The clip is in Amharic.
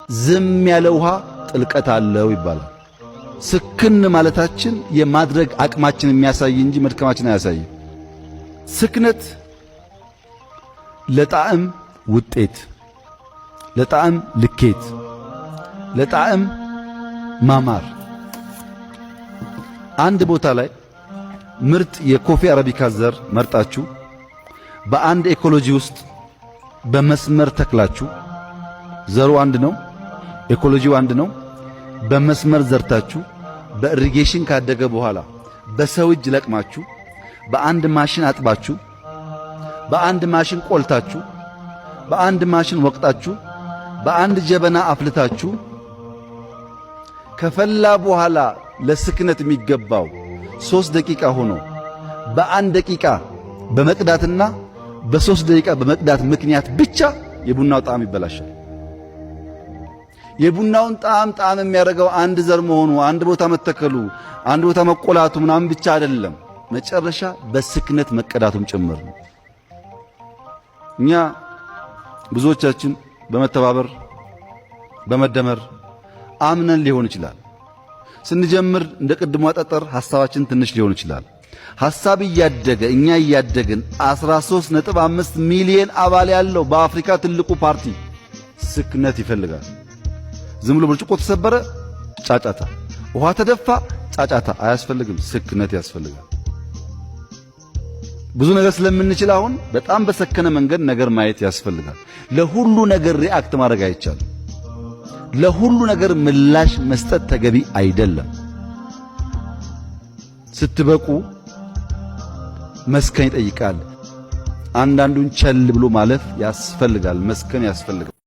ዝም ያለ ውሃ ጥልቀት አለው ይባላል። ስክን ማለታችን የማድረግ አቅማችን የሚያሳይ እንጂ መድከማችን አያሳይም። ስክነት ለጣዕም ውጤት፣ ለጣዕም ልኬት፣ ለጣዕም ማማር። አንድ ቦታ ላይ ምርጥ የኮፊ አረቢካ ዘር መርጣችሁ በአንድ ኢኮሎጂ ውስጥ በመስመር ተክላችሁ፣ ዘሩ አንድ ነው፣ ኢኮሎጂው አንድ ነው። በመስመር ዘርታችሁ በኢሪጌሽን ካደገ በኋላ በሰው እጅ ለቅማችሁ በአንድ ማሽን አጥባችሁ በአንድ ማሽን ቆልታችሁ በአንድ ማሽን ወቅጣችሁ በአንድ ጀበና አፍልታችሁ ከፈላ በኋላ ለስክነት የሚገባው 3 ደቂቃ ሆኖ በ1 ደቂቃ በመቅዳትና በ3 ደቂቃ በመቅዳት ምክንያት ብቻ የቡናው ጣዕም ይበላሻል። የቡናውን ጣዕም የሚያደርገው አንድ ዘር መሆኑ፣ አንድ ቦታ መተከሉ፣ አንድ ቦታ መቆላቱ ምናምን ብቻ አይደለም፣ መጨረሻ በስክነት መቀዳቱም ጭምር ነው። እኛ ብዙዎቻችን በመተባበር በመደመር አምነን ሊሆን ይችላል። ስንጀምር እንደ ቅድሟ ጠጠር ሐሳባችን ትንሽ ሊሆን ይችላል። ሐሳብ እያደገ እኛ እያደግን 13.5 ሚሊዮን አባል ያለው በአፍሪካ ትልቁ ፓርቲ ስክነት ይፈልጋል። ዝም ብሎ ብርጭቆ ተሰበረ ጫጫታ፣ ውሃ ተደፋ ጫጫታ አያስፈልግም። ስክነት ያስፈልጋል። ብዙ ነገር ስለምንችል አሁን በጣም በሰከነ መንገድ ነገር ማየት ያስፈልጋል። ለሁሉ ነገር ሪአክት ማድረግ አይቻልም። ለሁሉ ነገር ምላሽ መስጠት ተገቢ አይደለም። ስትበቁ መስከን ይጠይቃል። አንዳንዱን ቸል ብሎ ማለፍ ያስፈልጋል። መስከን ያስፈልጋል።